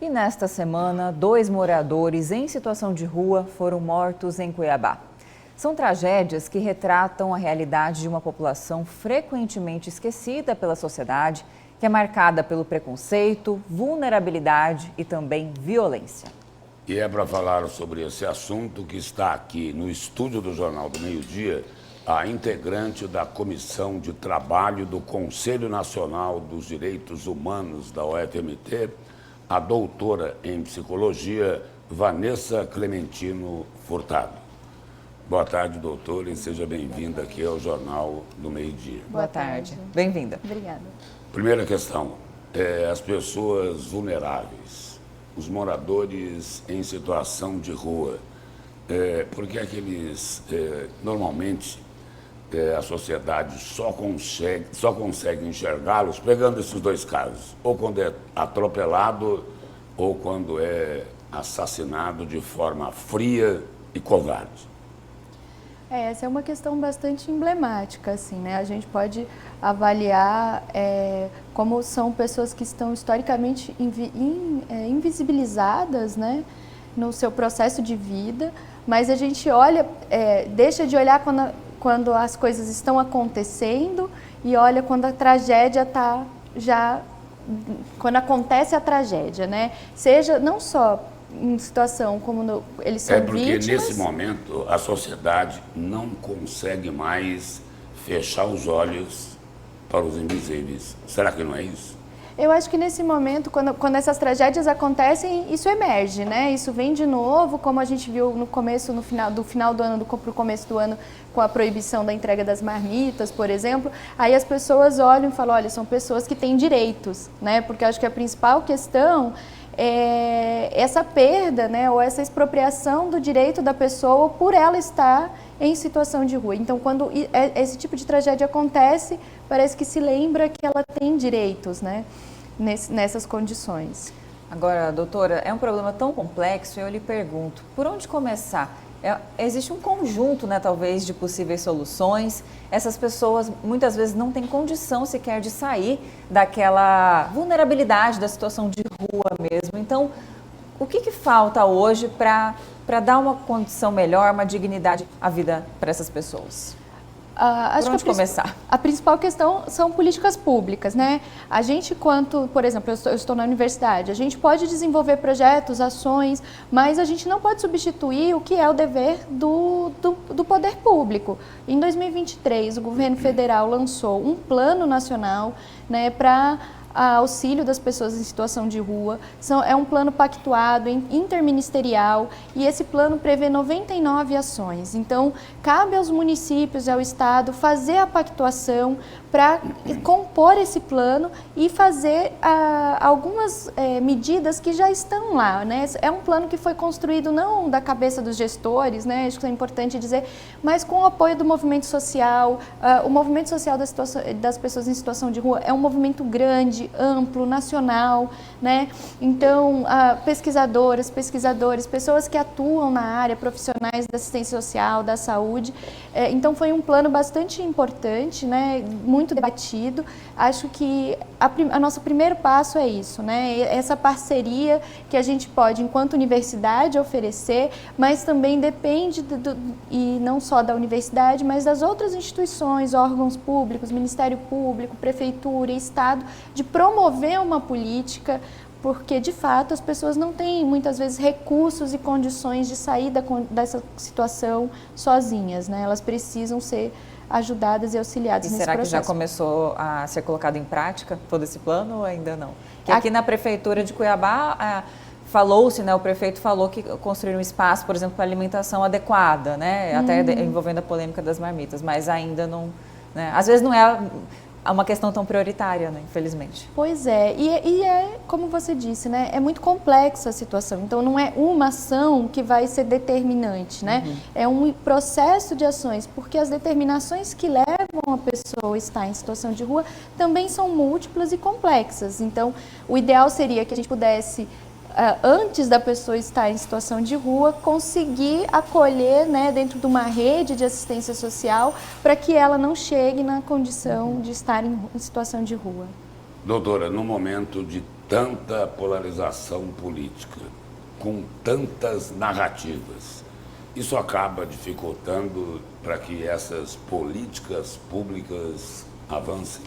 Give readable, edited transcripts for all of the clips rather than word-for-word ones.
E nesta semana, 2 moradores em situação de rua foram mortos em Cuiabá. São tragédias que retratam a realidade de uma população frequentemente esquecida pela sociedade, que é marcada pelo preconceito, vulnerabilidade e também violência. E é para falar sobre esse assunto que está aqui no estúdio do Jornal do Meio-Dia a integrante da Comissão de Trabalho do Conselho Nacional dos Direitos Humanos da UFMT, a doutora em Psicologia, Vanessa Clementino Furtado. Boa tarde, doutora, e seja bem-vinda aqui ao Jornal do Meio-Dia. Boa tarde. Bem-vinda. Obrigada. Primeira questão, as pessoas vulneráveis, os moradores em situação de rua, porque normalmente a sociedade só consegue enxergá-los pegando esses dois casos, ou quando é atropelado ou quando é assassinado de forma fria e covarde. Essa é uma questão bastante emblemática, assim, né? A gente pode avaliar como são pessoas que estão historicamente invisibilizadas, né, no seu processo de vida, mas a gente olha, deixa de olhar quando as coisas estão acontecendo e olha quando a tragédia está quando acontece a tragédia, né? Seja não só em situação como eles são porque vítimas. Nesse momento a sociedade não consegue mais fechar os olhos para os invisíveis. Será que não é isso? Eu acho que nesse momento, quando essas tragédias acontecem, isso emerge, né? Isso vem de novo, como a gente viu no começo, no final do ano, para o começo do ano, com a proibição da entrega das marmitas, por exemplo. Aí as pessoas olham e falam, olha, são pessoas que têm direitos, né? Porque eu acho que a principal questão é essa perda, né, ou essa expropriação do direito da pessoa por ela estar em situação de rua. Então, quando esse tipo de tragédia acontece, parece que se lembra que ela tem direitos, né, nessas condições. Agora, doutora, é um problema tão complexo e eu lhe pergunto, por onde começar? Existe um conjunto, né, talvez, de possíveis soluções. Essas pessoas muitas vezes não têm condição sequer de sair daquela vulnerabilidade da situação de rua mesmo. Então, o que falta hoje para dar uma condição melhor, uma dignidade à vida para essas pessoas? Acho por onde começar? A principal questão são políticas públicas, né? A gente, por exemplo, eu estou na universidade, a gente pode desenvolver projetos, ações, mas a gente não pode substituir o que é o dever do poder público. Em 2023, o governo federal lançou um plano nacional, né, para auxílio das pessoas em situação de rua. É um plano pactuado, interministerial, e esse plano prevê 99 ações. Então, cabe aos municípios e ao Estado fazer a pactuação para compor esse plano e fazer algumas medidas que já estão lá, né? É um plano que foi construído não da cabeça dos gestores, né? Acho que é importante dizer, mas com o apoio do movimento social. O movimento social das pessoas em situação de rua é um movimento grande, amplo, nacional, né? Então, pesquisadoras, pesquisadores, pessoas que atuam na área, profissionais da assistência social, da saúde. Então, foi um plano bastante importante, né? Muito debatido. Acho que a nosso primeiro passo é isso, né? Essa parceria que a gente pode, enquanto universidade, oferecer, mas também depende e não só da universidade, mas das outras instituições, órgãos públicos, Ministério Público, Prefeitura, Estado, de promover uma política, porque, de fato, as pessoas não têm, muitas vezes, recursos e condições de sair dessa situação sozinhas, né? Elas precisam ser ajudadas e auxiliadas nesse processo. E será que já começou a ser colocado em prática todo esse plano ou ainda não? Que aqui na Prefeitura de Cuiabá falou-se, né, o prefeito falou que construir um espaço, por exemplo, para alimentação adequada, né? Até envolvendo a polêmica das marmitas, mas ainda não, né? Às vezes não é uma questão tão prioritária, né, infelizmente. Pois é, e como você disse, né, é muito complexa a situação, então não é uma ação que vai ser determinante, né? É um processo de ações, porque as determinações que levam a pessoa a estar em situação de rua também são múltiplas e complexas. Então, o ideal seria que a gente pudesse, antes da pessoa estar em situação de rua, conseguir acolher, né, dentro de uma rede de assistência social para que ela não chegue na condição de estar em situação de rua. Doutora, no momento de tanta polarização política, com tantas narrativas, isso acaba dificultando para que essas políticas públicas avancem?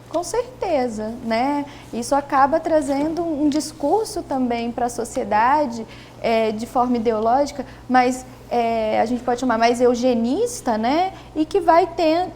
Com certeza, né? Isso acaba trazendo um discurso também para a sociedade de forma ideológica, mas a gente pode chamar mais eugenista, né? E que vai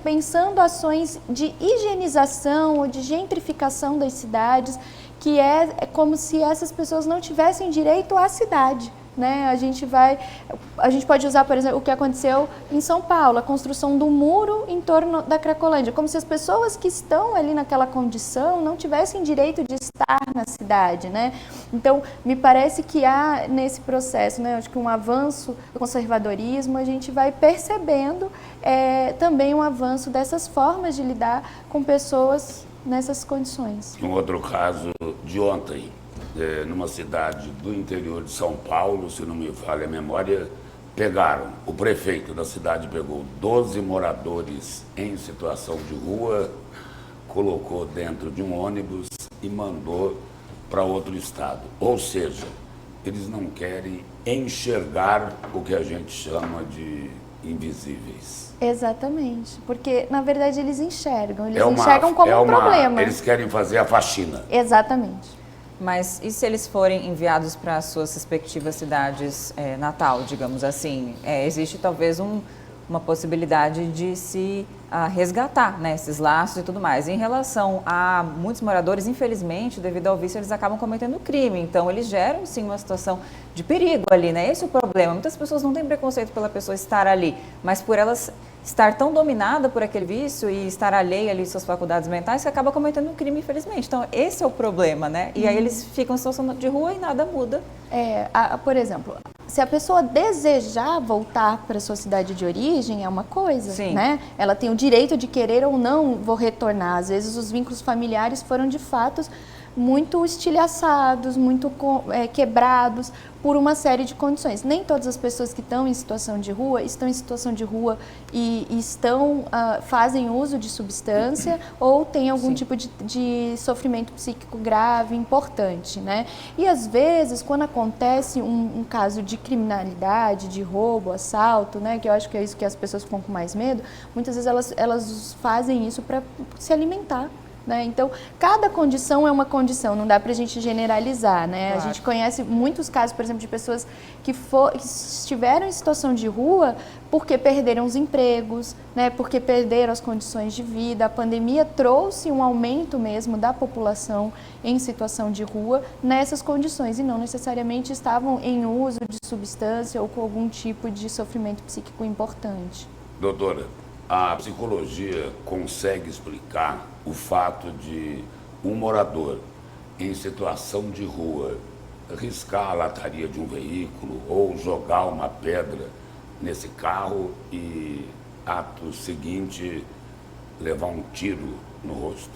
pensando ações de higienização ou de gentrificação das cidades, que é como se essas pessoas não tivessem direito à cidade. Né? A gente pode usar, por exemplo, o que aconteceu em São Paulo, a construção do muro em torno da Cracolândia, como se as pessoas que estão ali naquela condição não tivessem direito de estar na cidade, né? Então, me parece que há nesse processo, né, acho que um avanço do conservadorismo, a gente vai percebendo também um avanço dessas formas de lidar com pessoas nessas condições. Um outro caso de ontem, numa cidade do interior de São Paulo, se não me falha a memória, o prefeito da cidade pegou 12 moradores em situação de rua, colocou dentro de um ônibus e mandou para outro estado. Ou seja, eles não querem enxergar o que a gente chama de invisíveis. Exatamente, porque na verdade eles enxergam como um problema. Eles querem fazer a faxina. Exatamente. Mas e se eles forem enviados para as suas respectivas cidades natal, digamos assim? Existe talvez uma possibilidade de se resgatar, né, esses laços e tudo mais. Em relação a muitos moradores, infelizmente, devido ao vício, eles acabam cometendo crime. Então, eles geram, sim, uma situação de perigo ali, né? Esse é o problema. Muitas pessoas não têm preconceito pela pessoa estar ali, mas por elas estar tão dominada por aquele vício e estar alheia ali de suas faculdades mentais, que acaba cometendo um crime, infelizmente. Então, esse é o problema, né? E aí eles ficam em situação de rua e nada muda. Por exemplo, se a pessoa desejar voltar para a sua cidade de origem, é uma coisa, Sim. Né? Ela tem o direito de querer ou não vou retornar. Às vezes os vínculos familiares foram de fato muito estilhaçados, muito quebrados por uma série de condições. Nem todas as pessoas que estão em situação de rua estão em situação de rua e fazem uso de substância ou têm algum Sim. tipo de sofrimento psíquico grave, importante, né? E às vezes, quando acontece um caso de criminalidade, de roubo, assalto, né, que eu acho que é isso que as pessoas ficam com mais medo, muitas vezes elas fazem isso para se alimentar. Né? Então, cada condição é uma condição, não dá para a gente generalizar. Né? Claro. A gente conhece muitos casos, por exemplo, de pessoas que estiveram em situação de rua porque perderam os empregos, né? Porque perderam as condições de vida. A pandemia trouxe um aumento mesmo da população em situação de rua nessas condições e não necessariamente estavam em uso de substância ou com algum tipo de sofrimento psíquico importante. Doutora, a psicologia consegue explicar o fato de um morador em situação de rua riscar a lataria de um veículo ou jogar uma pedra nesse carro e, ato seguinte, levar um tiro no rosto?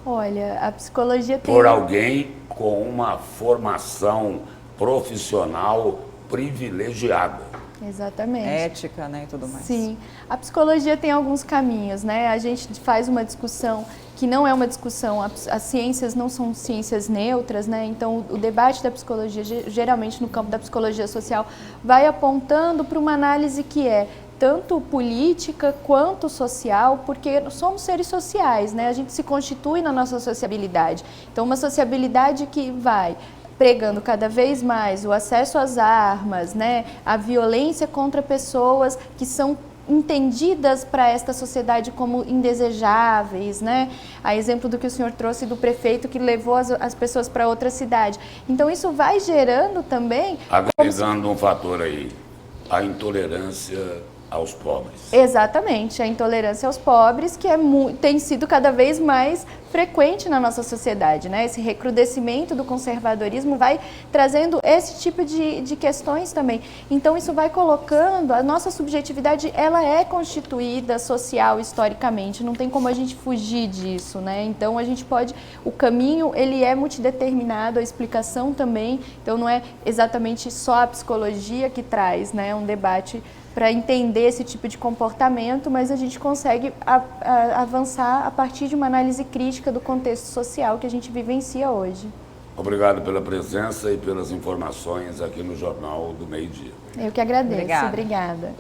Olha, a psicologia tem... Por alguém com uma formação profissional privilegiada. Exatamente. Ética, né, e tudo mais. Sim. A psicologia tem alguns caminhos, né? A gente faz uma discussão que não é uma discussão, as ciências não são ciências neutras, né? Então, o debate da psicologia, geralmente no campo da psicologia social, vai apontando para uma análise que é tanto política quanto social, porque somos seres sociais, né? A gente se constitui na nossa sociabilidade. Então, uma sociabilidade que vai pregando cada vez mais o acesso às armas, né, a violência contra pessoas que são entendidas para esta sociedade como indesejáveis, né? A exemplo do que o senhor trouxe do prefeito que levou as pessoas para outra cidade. Então isso vai gerando também... Agregando um fator aí, a intolerância aos pobres. Exatamente, a intolerância aos pobres, que tem sido cada vez mais frequente na nossa sociedade, né? Esse recrudescimento do conservadorismo vai trazendo esse tipo de questões também. Então isso vai colocando, a nossa subjetividade, ela é constituída social historicamente, não tem como a gente fugir disso, né? Então a gente pode, o caminho ele é multideterminado, a explicação também, então não é exatamente só a psicologia que traz, né, um debate para entender esse tipo de comportamento, mas a gente consegue avançar a partir de uma análise crítica do contexto social que a gente vivencia hoje. Obrigado pela presença e pelas informações aqui no Jornal do Meio Dia. Eu que agradeço. Obrigada. Obrigada.